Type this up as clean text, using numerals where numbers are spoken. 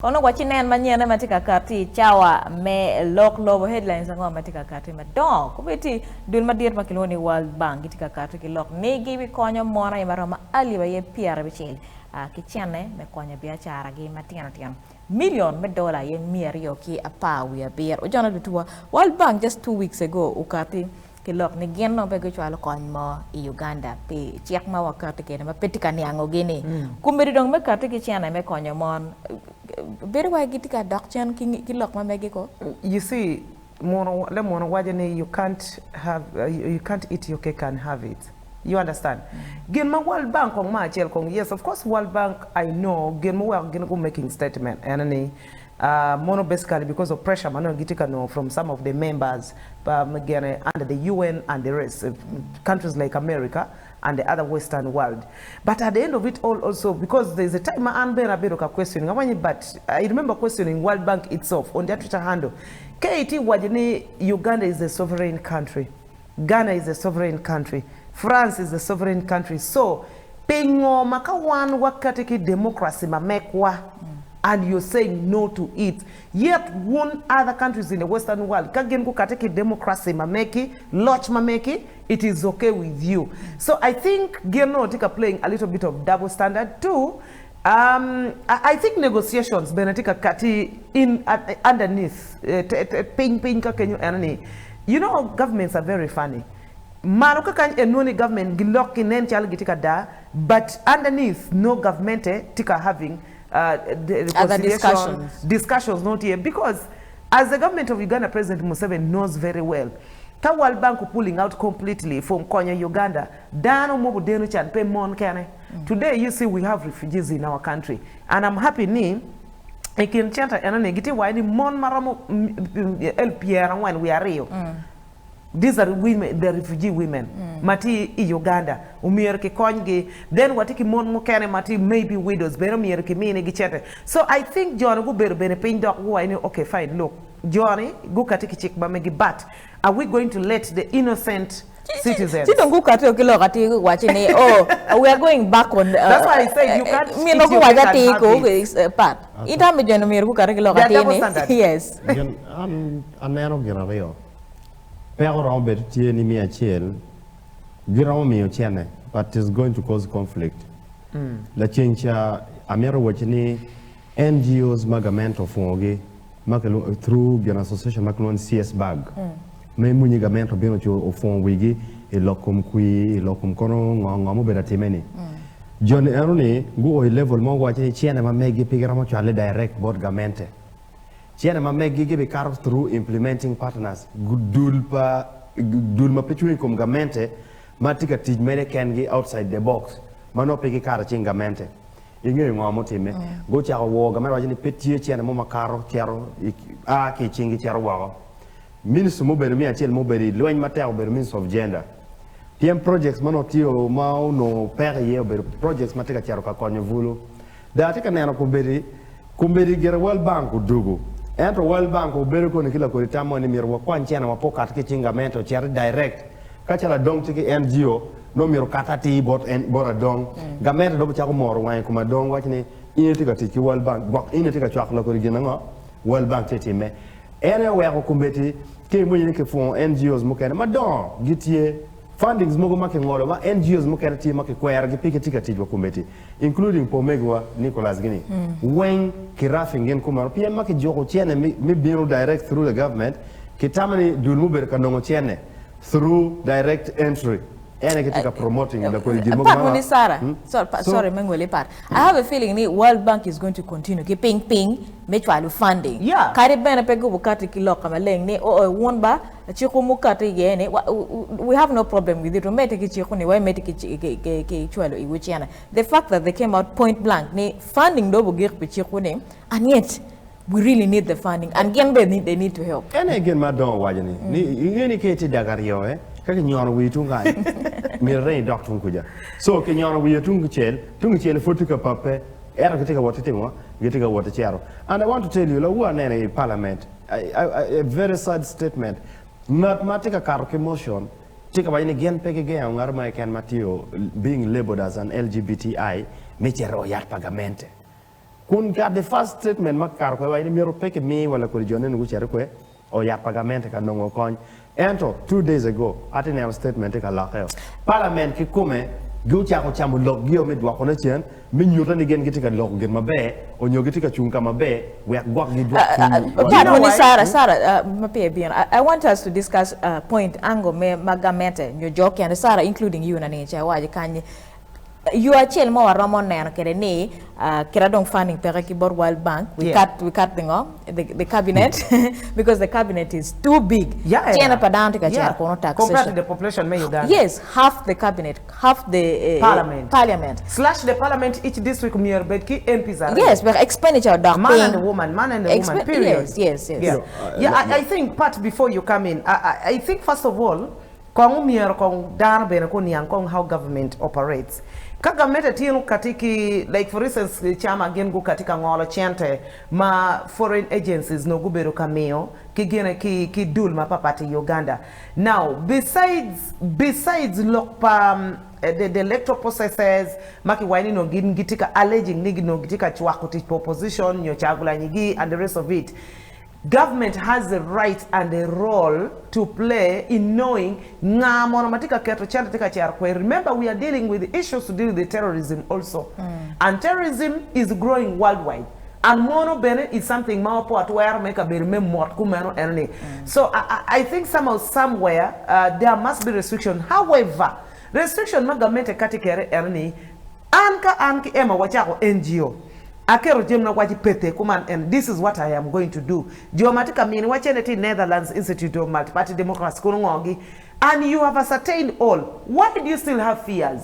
Kono wachinen manyien matika kati chawa me lok lobo headlines ngo matika kati madong kubeti dul madir makiloni World Bank tika kati ki lok negi bikonyo mona imaroma ali baye piara bichil kichane me konya biachara gi matiana tian million me dollar ye miario ki apawi abir ojana dutua World Bank just 2 weeks ago ukati ki lok ni genno be go chwalo kon mo I Uganda pe chiak ma wakati ke ma petika ni ango gini kumbiri dong me kati ki chane me konya mon very why get a doctor ki lock ma megi ko. You see, you can't have you can't eat your cake and have it. You understand? Gen ma World Bank on ma chel kong yes, of course World Bank I know gen mo work gen go making statement and any mono basically because of pressure man gitika no from some of the members again under the UN and the rest countries like America and the other Western world. But at the end of it all also, because there's a time I'm questioning, but I remember questioning World Bank itself on their Twitter handle. KT Wajini, Uganda is a sovereign country. Ghana is a sovereign country. France is a sovereign country. So, pengo makawan wakatiki democracy mamekwa. And you're saying no to it. Yet one other countries in the Western world, kagenku kateki democracy mameki, lodge mameki, it is okay with you. So I think Geno Tika playing a little bit of double standard too. I think negotiations benetika kati in underneath ping kakenyo enani. You know governments are very funny. Maruka kan enoni government giloki nen chal gitika da, but underneath no government tika having other discussions not here, because as the government of Uganda, President Museveni knows very well, the World Bank pulling out completely from konyo Uganda, dano mobu deno chan pe mon kene. Today you see we have refugees in our country, and I'm happy ni ekin chanta ena negiti wa ni mon maramo LPR when we are real. These are women, the refugee women. Mati I Uganda, umierke konye, then watiki mon mukene mati maybe widows, beno umierke mine gichete. So I think Johnny go bene pain doc who I know. Okay, fine. Look, Johnny go katiki chick bamegi, but are we going to let the innocent citizens? Oh, we are going back on. That's why I say you can't. Me no go wajati part. Ita me jono me go katiki lokati. Yes. Anero girario. Pero Robert tieni mi achel giramo mi ochene, but it's going to cause conflict. La chencha amero wachini NGOs magamento fongi makelo through an association makelon CS bag. Me munigamento bino cho ofon wigi e lokum kui e lokum kono ngamo beratimeni. John Eroni go level mo wachini chene ma megi pigiramo chale direct board gamente. Chene ma megi be carve through implementing partners. Dulma pichuin kum gamente matika tijmene kengi outside the box. Mano peki kara chingamente. Inge ngamo time. Go cha wo gamero wajini petie chene mo makaro tiaro ki chingi tiaro wago. Minister mo beri mi achel mo beri loin mater beri means of gender. PM projects mano tio mau no pere ye beri projects matika tiaro ka konyo vulu. Da tika nena kumberi gera World Bank udugu. Ento World Bank ubere ko nikila ko ritamo ni mirwa kwa nchana mapoka atike chingamento chari direct kachala dong tiki NGO no miro katati bot dong gamento do chako moro wan kuma dong wachini inetika tiki World Bank bok inetika chakla ko rigina ngo World Bank tetime ene we ko kumbeti ke munyi ke fon NGOs mukene madon gitie fundings mogo make ngoro ma NGOs mukene ti make kwera gipike tika tijwa kumbeti including pomegwa Nicholas Gini when kirafing gen kuma pia make joko chene mi biro direct through the government kitamani dulmu ber kanongo chene through direct entry ene kitika promoting the quality mogo Sarah sorry mengwele part I have a feeling the World Bank is going to continue keeping mutual funding karibena pego bukati kiloka maleng ni won ba chiko mukati yene we have no problem with it umete kichiko ni why mete ki chwalo iwichiana the fact that they came out point blank ni funding do bugir pichiko ni and yet we really need the funding and again they need to help and again madon wajani ni ngeni kete dagario kaki nyono witunga mi rei doctor kuja so ke nyono witunga chel fotuka pape era kitika watitimo kitika watachero and I want to tell you la wa nene parliament a very sad statement mathematica karoke motion tika ba ni gen pege ge ngar ma ken matio being labeled as an LGBTI mechero yak pagamente kun ka the first statement makar ko wai miro peke mi wala ko jone ngu chere ko o ya pagamento ka nongo kony ento 2 days ago atene am statement ka la parliament ki kume gu cha ko chamu log gio me dwa ko na chen mi nyuta ni gen gitika log gen mabe o nyo gitika chunka mabe we gwak gi dwa Sarah mape bien I want us to discuss point ango me magamete nyo joke and Sarah including you na ni cha waje kanye you are chill mo ramon na kere ni kira dong funding pera ki bor World Bank we cut the cabinet because the cabinet is too big chena padang tika cha kono taxation compared to the population may Uganda yes half the cabinet half the parliament slash the parliament each district near bedki MPs are yes but expenditure down man and the woman period yes I think part before you come in I think first of all kong mier kong dar bene ko niang kong how government operates kagamete tienu katiki like for instance chama gengu katika ngolo Cente ma foreign agencies no gubero kameo kigene ki dul mapapati Uganda now besides lokpa the electoral processes maki waini no gitika alleging nigi no gitika chwakuti proposition nyo chagula nyigi and the rest of it. Government has a right and a role to play in knowing nga monomatika keto chanta tika charkwe. Remember, we are dealing with issues to deal with terrorism also. And terrorism is growing worldwide. And mono bene is something more pot where make a berme mort kumeno erne. So I think somewhere there must be restriction. However, restriction magamente katikere erne anki ema wachako NGO. Akero jemna waji pete kuman and this is what I am going to do. Geomatica mean wacheneti Netherlands Institute of Multi-Party Democracy kunungogi and you have ascertained all. Why do you still have fears?